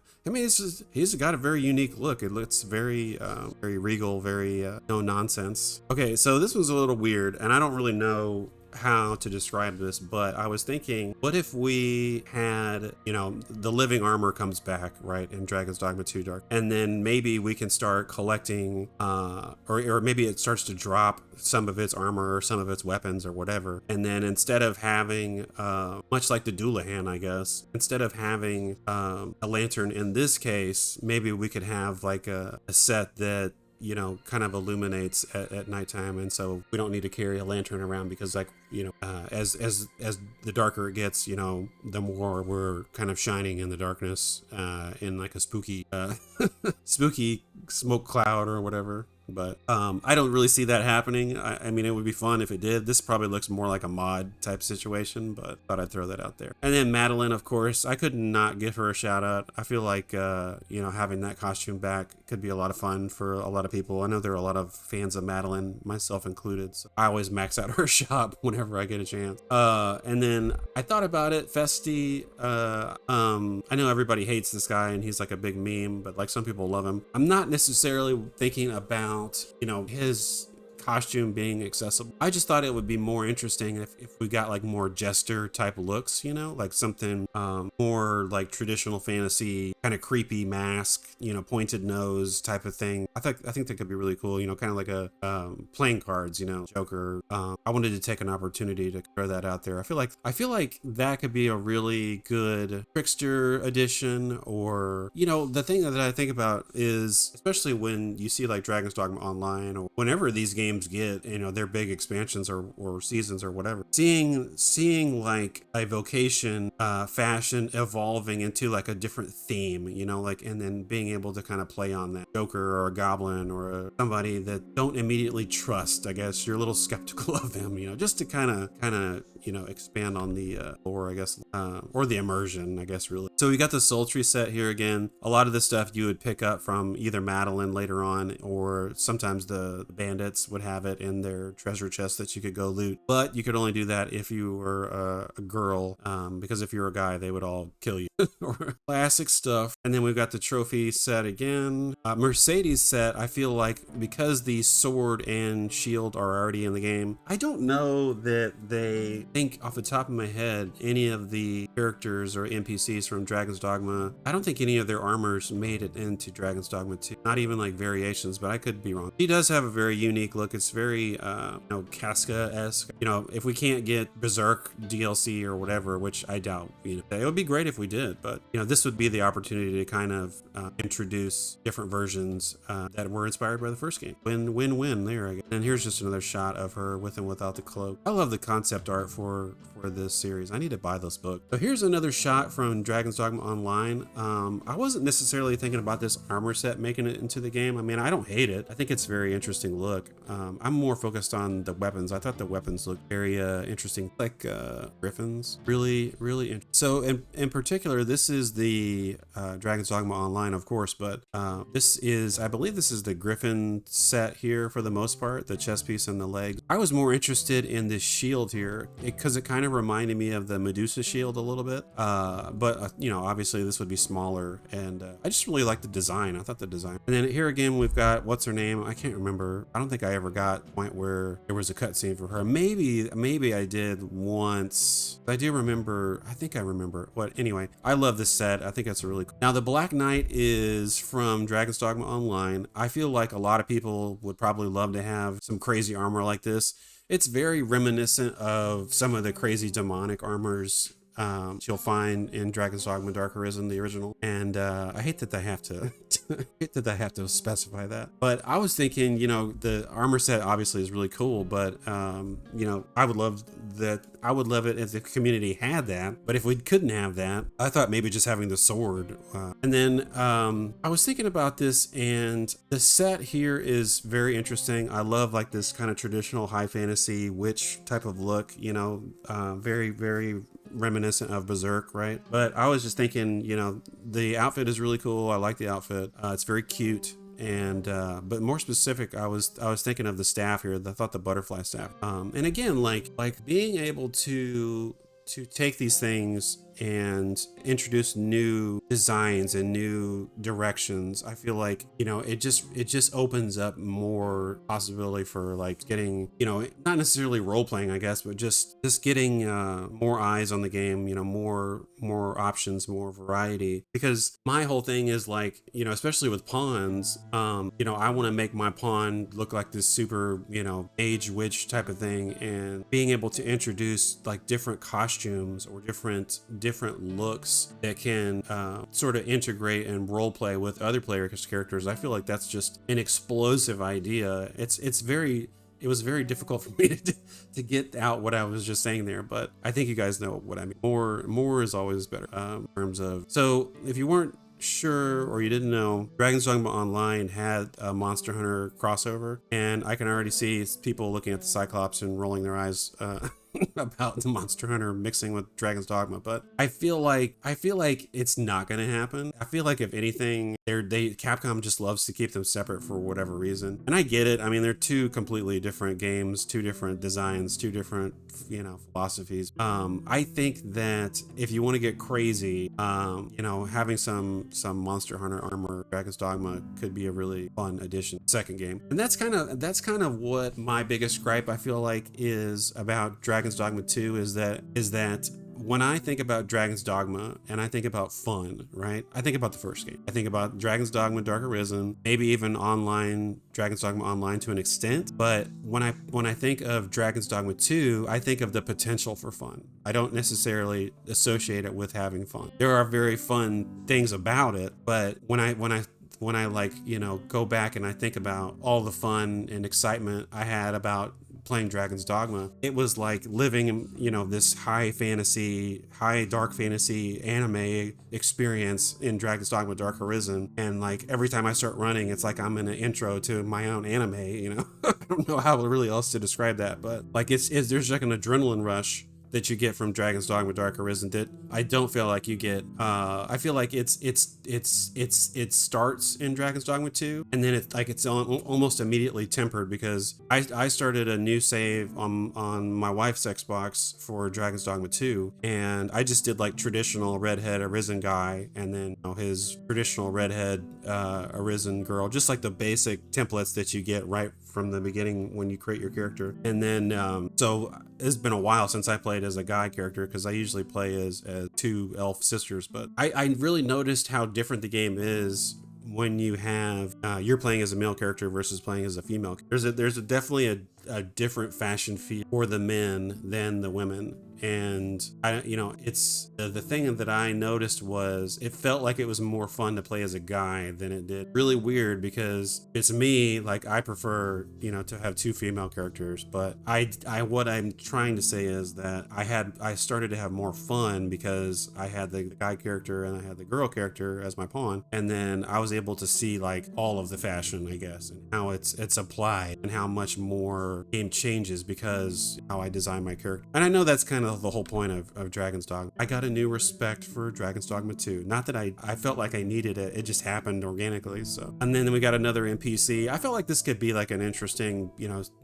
he's got a very unique look. It looks very regal, very no nonsense. Okay, so this was a little weird, and I don't really know how to describe this, but I was thinking, what if we had, the living armor comes back, right, in Dragon's Dogma 2 Dark, and then maybe we can start collecting, or maybe it starts to drop some of its armor or some of its weapons or whatever, and then instead of having, much like the Doulahan, I guess, instead of having a lantern in this case, maybe we could have like a set that kind of illuminates at nighttime, and so we don't need to carry a lantern around, because as the darker it gets, the more we're kind of shining in the darkness, in like a spooky spooky smoke cloud or whatever. But I don't really see that happening. I mean, it would be fun if it did. This probably looks more like a mod type situation, but thought I'd throw that out there. And then Madeline, of course, I could not give her a shout out. I feel like, having that costume back could be a lot of fun for a lot of people. I know there are a lot of fans of Madeline, myself included, so I always max out her shop whenever I get a chance. And then I thought about it, Festi. I know everybody hates this guy and he's like a big meme, but like some people love him. I'm not necessarily thinking about his costume being accessible. I just thought it would be more interesting if we got like more jester type looks, like something more like traditional fantasy, kind of creepy mask, pointed nose type of thing. I think that could be really cool, kind of like a playing cards, Joker. I wanted to take an opportunity to throw that out there. I feel like that could be a really good trickster edition, or the thing that I think about is, especially when you see like Dragon's Dogma Online, or whenever these games get their big expansions or seasons or whatever, seeing like a Vocation fashion evolving into like a different theme, and then being able to kind of play on that Joker or a goblin or somebody that don't immediately trust. I guess you're a little skeptical of them, just to kind of expand on the lore, I guess, or the immersion, I guess, really. So we got the Sultry set here again. A lot of the stuff you would pick up from either Madeline later on, or sometimes the bandits would have it in their treasure chest that you could go loot, but you could only do that if you were a girl, because if you're a guy, they would all kill you. Classic stuff. And then we've got the trophy set again. Mercedes set, I feel like, because the sword and shield are already in the game, I don't know that they think off the top of my head any of the characters or NPCs from Dragon's Dogma. I don't think any of their armors made it into Dragon's Dogma 2. Not even like variations, but I could be wrong. He does have a very unique look. It's very Casca-esque. If we can't get Berserk DLC or whatever, which I doubt, it would be great if we did, but this would be the opportunity to kind of introduce different versions that were inspired by the first game. Win-win there, I guess. And here's just another shot of her with and without the cloak. I love the concept art for this series. I need to buy this book. So here's another shot from Dragon's Dogma Online. I wasn't necessarily thinking about this armor set making it into the game. I mean, I don't hate it. I think it's a very interesting look. I'm more focused on the weapons. I thought the weapons looked very interesting, like griffins. Really, really interesting. So in particular, this is the Dragon's Dogma Online, of course, but this is, I believe this is the griffin set here for the most part, the chest piece and the legs. I was more interested in this shield here because it kind of reminded me of the Medusa shield a little bit, but you know, obviously this would be smaller, and I just really like the design. I thought the design. And then here again, we've got, what's her name? I can't remember. I don't think I ever got the point where there was a cutscene for her. Maybe I did once. I do remember. I think I remember. What? Anyway, I love this set. I think that's a really cool. Now the Black Knight is from Dragon's Dogma Online. I feel like a lot of people would probably love to have some crazy armor like this. It's very reminiscent of some of the crazy demonic armors you'll find in Dragon's Dogma Dark Arisen, the original. And I hate that I have to specify that. But I was thinking, you know, the armor set obviously is really cool, but you know, I would love it if the community had that. But if we couldn't have that, I thought maybe just having the sword. And then I was thinking about this, and the set here is very interesting. I love like this kind of traditional high fantasy witch type of look, you know, very, very reminiscent of Berserk, right? But I was just thinking, you know, the outfit is really cool. I like the outfit. It's very cute. And but more specific, I was thinking of the staff here. I thought the butterfly staff. And again, like being able to take these things and introduce new designs and new directions. I feel like, you know, it just opens up more possibility for like getting, you know, not necessarily role playing, I guess, but just getting more eyes on the game, you know, more options, more variety. Because my whole thing is like, you know, especially with pawns, you know, I want to make my pawn look like this super, you know, mage witch type of thing, and being able to introduce like different costumes or different looks that can sort of integrate and role play with other players' characters. I feel like that's just an explosive idea. It was very difficult for me to get out what I was just saying there, but I think you guys know what I mean. More is always better in terms of. So if you weren't sure or you didn't know, Dragon's Dogma Online had a Monster Hunter crossover, and I can already see people looking at the Cyclops and rolling their eyes about the Monster Hunter mixing with Dragon's Dogma. But I feel like it's not going to happen. I feel like if anything, Capcom just loves to keep them separate for whatever reason, and I get it. I mean, they're two completely different games, two different designs, two different, you know, philosophies. I think that if you want to get crazy, you know, having some Monster Hunter armor, Dragon's Dogma could be a really fun addition. Second game, and that's kind of what my biggest gripe I feel like is about Dragon's Dogma 2 is that when I think about Dragon's Dogma and I think about fun, right? I think about the first game. I think about Dragon's Dogma Dark Arisen, maybe even online, Dragon's Dogma Online to an extent. But when I think of Dragon's Dogma 2, I think of the potential for fun. I don't necessarily associate it with having fun. There are very fun things about it, but when I like, you know, go back and I think about all the fun and excitement I had about playing Dragon's Dogma, it was like living in, you know, this high dark fantasy anime experience in Dragon's Dogma Dark Arisen. And like every time I start running, it's like I'm in an intro to my own anime, you know. I don't know how really else to describe that, but like there's like an adrenaline rush that you get from Dragon's Dogma Dark Arisen that I don't feel like you get. I feel like it starts in Dragon's Dogma 2, and then it's almost immediately tempered because I started a new save on my wife's Xbox for Dragon's Dogma 2, and I just did like traditional redhead Arisen guy, and then, you know, his traditional redhead Arisen girl, just like the basic templates that you get right from the beginning when you create your character. And then so it's been a while since I played as a guy character because I usually play as two elf sisters, but I really noticed how different the game is when you have you're playing as a male character versus playing as a female. There's definitely a different fashion feel for the men than the women, And it's the thing that I noticed was it felt like it was more fun to play as a guy than it did. Really weird, because it's me, like I prefer, to have two female characters, but what I'm trying to say is that I started to have more fun because I had the guy character and I had the girl character as my pawn, and then I was able to see like all of the fashion, I guess, and how it's applied and how much more game changes because how I design my character. And I know that's kind of the whole point of Dragon's Dogma. I got a new respect for Dragon's Dogma 2. Not that I felt like I needed it. It just happened organically. So, and then we got another NPC. I felt like this could be like an interesting,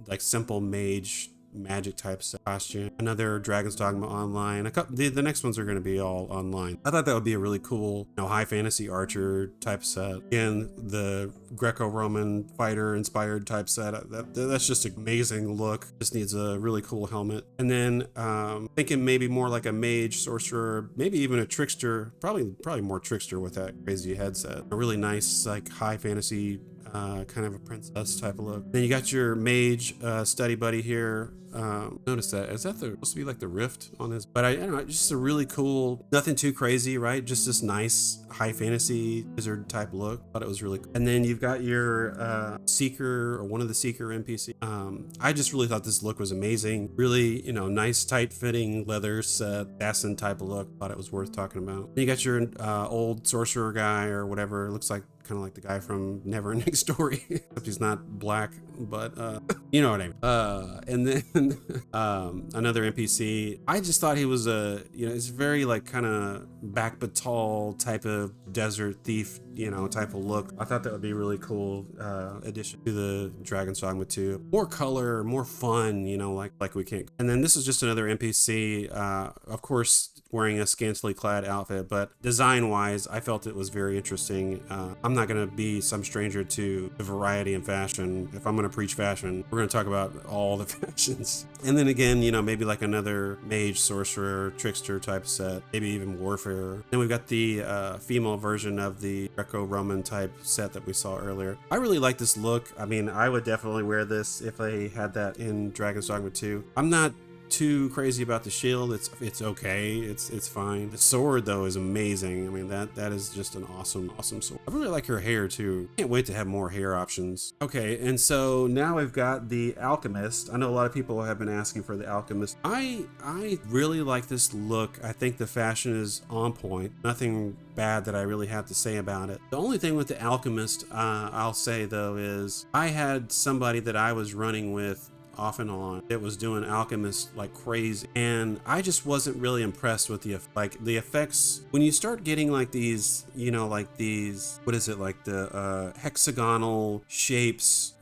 like simple mage magic type costume. Another Dragon's Dogma Online. The next ones are going to be all online. I thought that would be a really cool, high fantasy archer type set. Again, the Greco-Roman fighter inspired type set. That's just an amazing look. Just needs a really cool helmet. And then thinking maybe more like a mage, sorcerer, maybe even a trickster. Probably more trickster with that crazy headset. A really nice like high fantasy kind of a princess type of look. Then you got your mage study buddy here. Notice that. Is that supposed to be like the rift on his? But I don't know, just a really cool, nothing too crazy, right? Just this nice high fantasy wizard type look. Thought it was really cool. And then you've got your seeker, or one of the seeker NPC. I just really thought this look was amazing. Really, nice tight fitting leather set, assassin type of look. Thought it was worth talking about. Then you got your old sorcerer guy or whatever. It looks like kind of like the guy from Neverending Story, except he's not black, but you know what I mean. And then another NPC. I just thought he was it's very like kind of back but tall type of desert thief, type of look. I thought that would be a really cool addition to the Dragon's Dogma 2. More color, more fun, like we can't. And then this is just another NPC, of course, wearing a scantily clad outfit, but design wise, I felt it was very interesting. I'm not going to be some stranger to the variety in fashion. If I'm going to preach fashion, we're going to talk about all the fashions. And then again, maybe like another mage, sorcerer, trickster type set, maybe even warfare. Then we've got the female version of the Greco-Roman type set that we saw earlier. I really like this look. I mean, I would definitely wear this if they had that in Dragon's Dogma 2. I'm not too crazy about the shield. It's okay. It's fine. The sword though is amazing. I mean, that is just an awesome sword. I really like her hair too. Can't wait to have more hair options. Okay, and so now we've got the Alchemist. I know a lot of people have been asking for the Alchemist. I really like this look. I think the fashion is on point. Nothing bad that I really have to say about it. The only thing with the Alchemist, I'll say though, is I had somebody that I was running with off and on. It was doing Alchemist like crazy, and I just wasn't really impressed with the effects. When you start getting like these, like these, what is it, like the hexagonal shapes,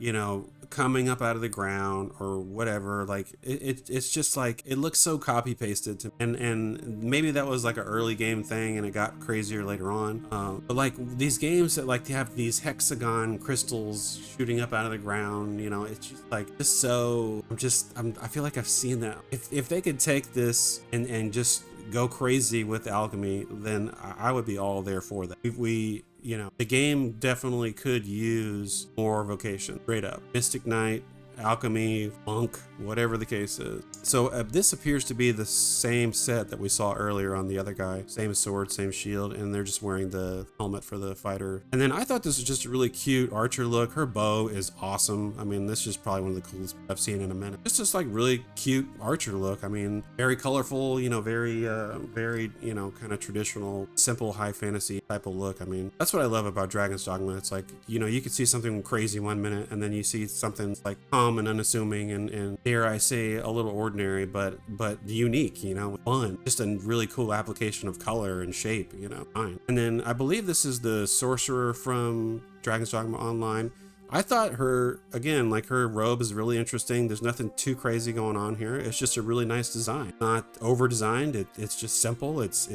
coming up out of the ground or whatever, like it's just like it looks so copy pasted to me. And maybe that was like an early game thing and it got crazier later on, but like these games that like have these hexagon crystals shooting up out of the ground, it's just like just so I feel like I've seen that. If they could take this and just go crazy with alchemy, then I would be all there for that. The game definitely could use more vocation, straight up. Mystic Knight, alchemy, monk, whatever the case is. So this appears to be the same set that we saw earlier on the other guy. Same sword, same shield, and they're just wearing the helmet for the fighter. And then I thought this was just a really cute archer look. Her bow is awesome. I mean, this is probably one of the coolest I've seen in a minute. It's just like really cute archer look. I mean, very colorful, very, kind of traditional, simple high fantasy type of look. I mean, that's what I love about Dragon's Dogma. It's like, you could see something crazy one minute and then you see something like calm and unassuming and dare I say a little ordinary, but unique, fun. Just a really cool application of color and shape, fine. And then I believe this is the sorcerer from Dragon's Dogma Online. I thought her robe is really interesting. There's nothing too crazy going on here. It's just a really nice design. Not over designed. It's just simple. It's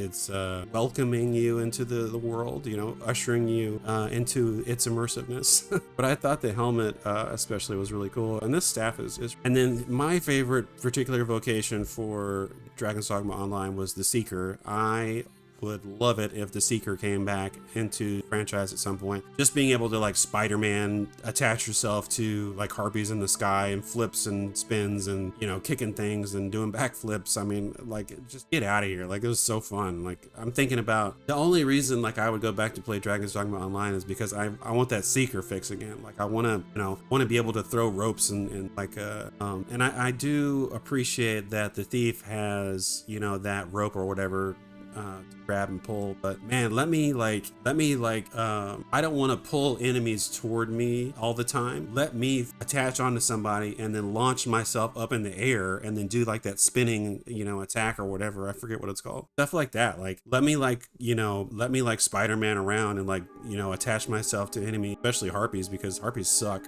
welcoming you into the world, ushering you into its immersiveness. But I thought the helmet especially was really cool. And this staff is. And then my favorite particular vocation for Dragon's Dogma Online was the Seeker. I would love it if the Seeker came back into the franchise at some point. Just being able to like Spider-Man attach yourself to like harpies in the sky and flips and spins and, you know, kicking things and doing backflips. I mean, like, just get out of here. Like, it was so fun. Like, I'm thinking about the only reason like I would go back to play Dragon's Dogma Online is because I want that Seeker fix again. Like, I want to, you know, want to be able to throw ropes and like, and I do appreciate that the Thief has, you know, that rope or whatever to grab and pull, but man, let me like I don't want to pull enemies toward me all the time. Let me attach onto somebody and then launch myself up in the air and then do like that spinning, you know, attack or whatever. I forget what it's called. Stuff like that. Like, let me like, you know, let me like Spider-Man around and like, you know, attach myself to enemies, especially harpies, because harpies suck.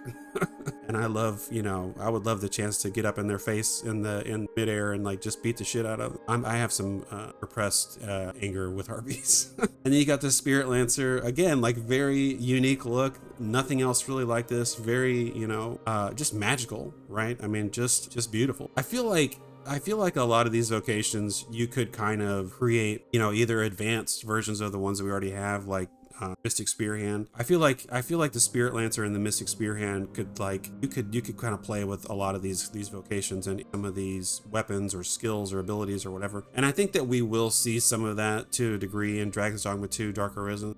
And I love, you know, I would love the chance to get up in their face in midair and like just beat the shit out of them. I have some repressed anger with harpies. And then you got the Spirit Lancer again, like very unique look. Nothing else really like this. Very, you know, just magical, right? I mean, just beautiful. I feel like a lot of these vocations you could kind of create, you know, either advanced versions of the ones that we already have, like Mystic Spear Hand. I feel like the Spirit Lancer and the Mystic Spear Hand could like you could kind of play with a lot of these vocations and some of these weapons or skills or abilities or whatever. And I think that we will see some of that to a degree in Dragon's Dogma 2 Dark Arisen.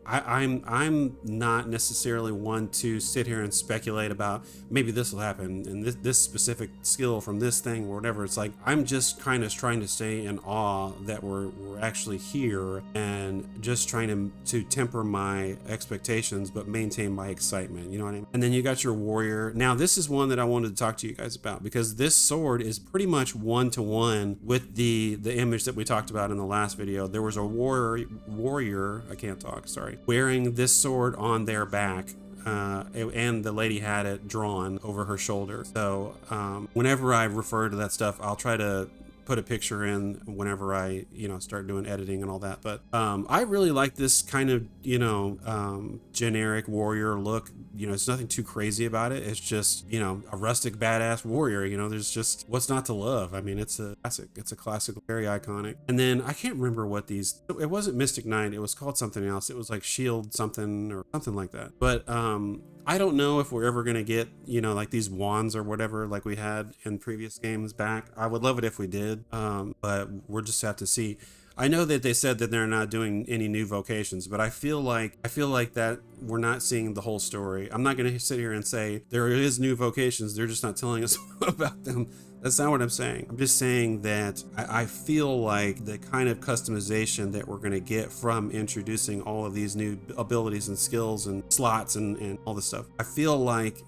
I'm not necessarily one to sit here and speculate about maybe this will happen and this specific skill from this thing or whatever. It's like I'm just kind of trying to stay in awe that we're actually here and just trying to temper my expectations but maintain my excitement. You know what I mean? And then you got your warrior. Now this is one that I wanted to talk to you guys about because this sword is pretty much one-to-one with the image that we talked about in the last video. There was a warrior. I can't talk. Sorry. Wearing this sword on their back, and the lady had it drawn over her shoulder. So whenever I refer to that stuff, I'll try to put a picture in whenever I, you know, start doing editing and all that. But I really like this kind of, you know, generic warrior look. You know, it's nothing too crazy about it. It's just, you know, a rustic badass warrior. You know, there's just what's not to love. I mean, it's a classic. It's a classic, very iconic. And then I can't remember what these. It wasn't Mystic Knight. It was called something else. It was like Shield something or something like that. But I don't know if we're ever gonna get, you know, like these wands or whatever like we had in previous games back. I would love it if we did, but we'll just have to see. I know that they said that they're not doing any new vocations, but I feel like that we're not seeing the whole story. I'm not going to sit here and say there is new vocations. They're just not telling us about them. That's not what I'm saying. I'm just saying that I feel like the kind of customization that we're going to get from introducing all of these new abilities and skills and slots and all this stuff. I feel like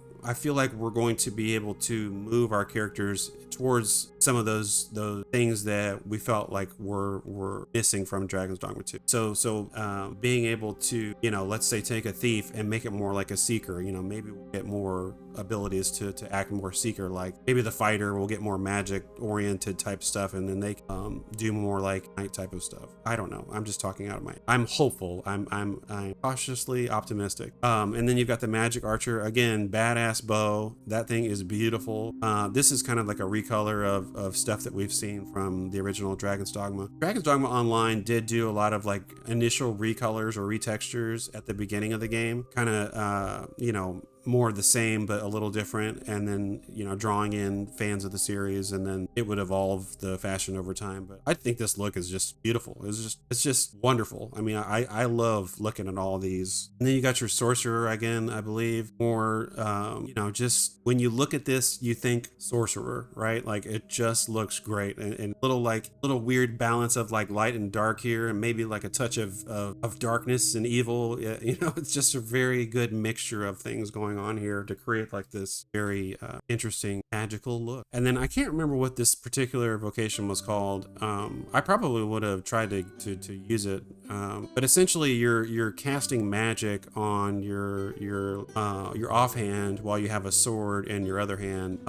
we're going to be able to move our characters towards some of those things that we felt like were missing from Dragon's Dogma 2. So being able to, you know, let's say take a thief and make it more like a seeker, you know, maybe we'll get more abilities to act more seeker, like maybe the fighter will get more magic oriented type stuff and then they do more like knight type of stuff. I don't know. I'm just talking out of my, I'm hopeful. I'm cautiously optimistic. And then you've got the magic archer, again, badass bow. That thing is beautiful. This is kind of like a recolor of stuff that we've seen from the original Dragon's Dogma. Dragon's Dogma Online did do a lot of like initial recolors or retextures at the beginning of the game, kind of you know, more of the same but a little different, and then, you know, drawing in fans of the series, and then it would evolve the fashion over time. But I think this look is just beautiful. It's just wonderful. I mean, I love looking at all these. And then you got your sorcerer again, I believe, more you know, just when you look at this you think sorcerer, right? Like it just looks great, and little weird balance of like light and dark here, and maybe like a touch of darkness and evil. You know, it's just a very good mixture of things going on here to create like this very interesting magical look. And then I can't remember what this particular vocation was called. I probably would have tried to use it, but essentially you're casting magic on your offhand while you have a sword in your other hand.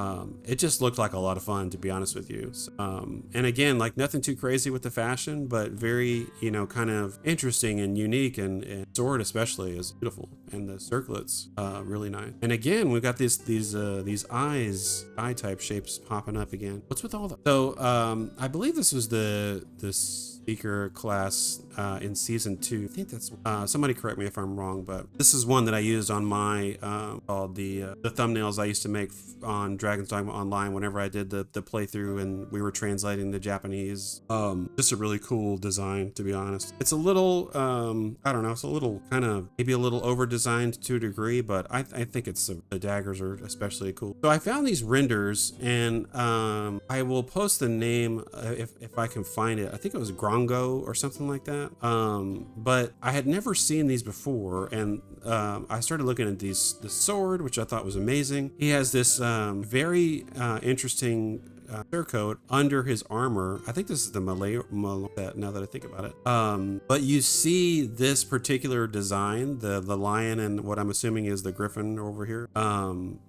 It just looked like a lot of fun, to be honest with you. And again, like nothing too crazy with the fashion, but very, you know, kind of interesting and unique, and sword especially is beautiful, and the circlets really nice. And again, we've got these eye type shapes popping up again. What's with all that? So I believe this was this speaker class in season 2. I think that's somebody correct me if I'm wrong, but this is one that I used on my called the thumbnails I used to make on Dragon's Dogma Online whenever I did the playthrough and we were translating the Japanese. Just a really cool design, to be honest. It's a little I don't know, it's a little kind of maybe a little over designed to a degree, but I think it's the daggers are especially cool. So I found these renders, and I will post the name if I can find it. I think it was Grongo or something like that. But I had never seen these before, and I started looking at the sword, which I thought was amazing. He has this very interesting surcoat under his armor. I think this is the Malay now that I think about it. But you see this particular design, the lion and what I'm assuming is the griffin over here.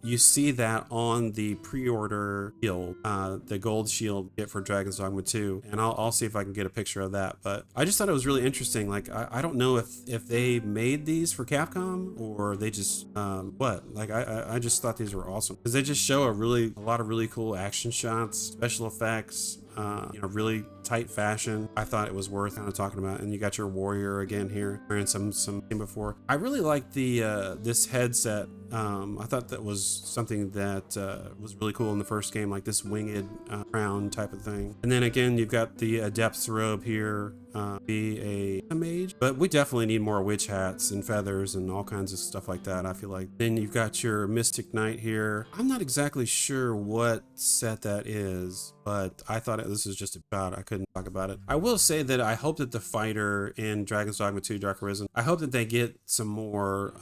You see that on the pre-order shield, the gold shield get for Dragon's Dogma 2, and I'll see if I can get a picture of that. But I just thought it was really interesting. Like I don't know if they made these for Capcom or they just I just thought these were awesome because they just show a lot of really cool action shots, special effects, really tight fashion. I thought it was worth kind of talking about. And you got your warrior again here wearing some before. I really like the this headset. I thought that was something that was really cool in the first game, like this winged crown type of thing. And then again, you've got the Adept's robe here, be a mage, but we definitely need more witch hats and feathers and all kinds of stuff like that, I feel like. Then you've got your Mystic Knight here. I'm not exactly sure what set that is, but I thought this was just about, I couldn't talk about it. I will say that I hope that the fighter in Dragon's Dogma 2 Dark Arisen, I hope that they get some more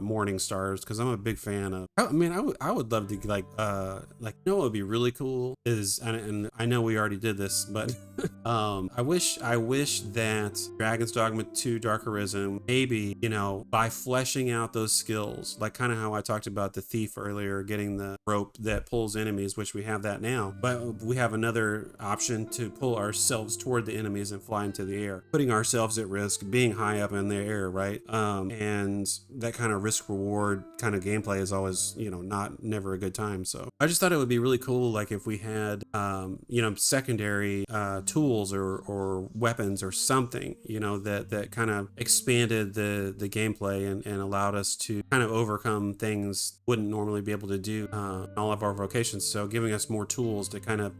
Morning Stars, because I'm a big fan of, I would love to like what would be really cool is, and I know we already did this, but I wish that Dragon's Dogma 2 Dark Arisen, maybe, by fleshing out those skills, like kind of how I talked about the thief earlier, getting the rope that pulls enemies, which we have that now, but we have another option to pull ourselves toward the enemies and fly into the air, putting ourselves at risk, being high up in the air, right? And that kind of risk reward kind of gameplay is always, never a good time. So I just thought it would be really cool, like if we had, secondary tools or weapons or something, that kind of expanded the gameplay and allowed us to kind of overcome things wouldn't normally be able to do in all of our vocations. So giving us more tools to kind of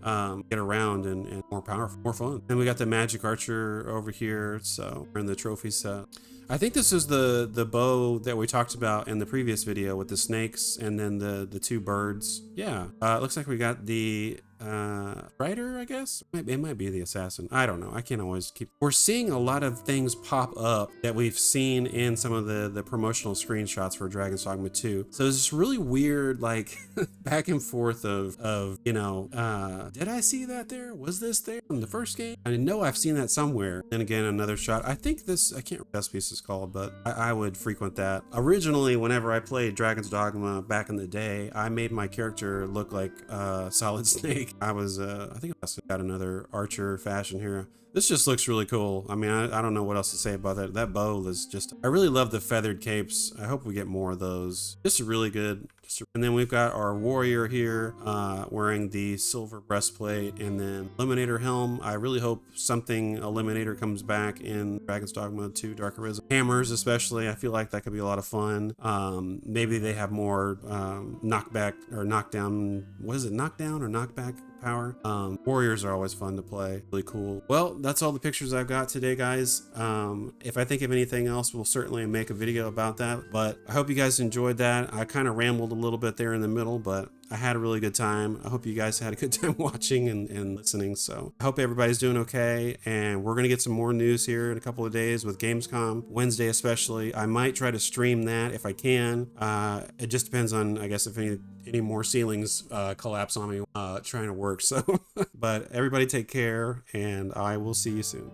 get around and more powerful, more fun. And we got the magic archer over here, so we're in the trophy set. I think this is the bow that we talked about in the previous video with the snakes and then the two birds. Yeah, it looks like we got the Rider, I guess. It might be the assassin. I don't know. I can't always keep. We're seeing a lot of things pop up that we've seen in some of the promotional screenshots for Dragon's Dogma 2. So it's this really weird, like back and forth of did I see that there? Was this there in the first game? I know I've seen that somewhere. Then again, another shot. I think this, I can't remember what this piece is called, but I would frequent that. Originally, whenever I played Dragon's Dogma back in the day, I made my character look like Solid Snake. I was, I think I got another archer fashion here. This just looks really cool. I mean, I don't know what else to say about that. That bow is just, I really love the feathered capes. I hope we get more of those. Just really good. And then we've got our warrior here wearing the silver breastplate and then Eliminator helm. I really hope something Eliminator comes back in Dragon's Dogma 2 Dark Arisen. Hammers especially, I feel like that could be a lot of fun. Maybe they have more knockback or knockdown. What is it? Knockdown or knockback power? Warriors are always fun to play. Really cool. Well, that's all the pictures I've got today, guys. If I think of anything else, we'll certainly make a video about that. But I hope you guys enjoyed that. I kind of rambled a little bit there in the middle, but I had a really good time. I hope you guys had a good time watching and listening. So I hope everybody's doing okay. And we're going to get some more news here in a couple of days with Gamescom, Wednesday especially. I might try to stream that if I can. It just depends on, I guess, if any more ceilings collapse on me trying to work. So, but everybody take care and I will see you soon.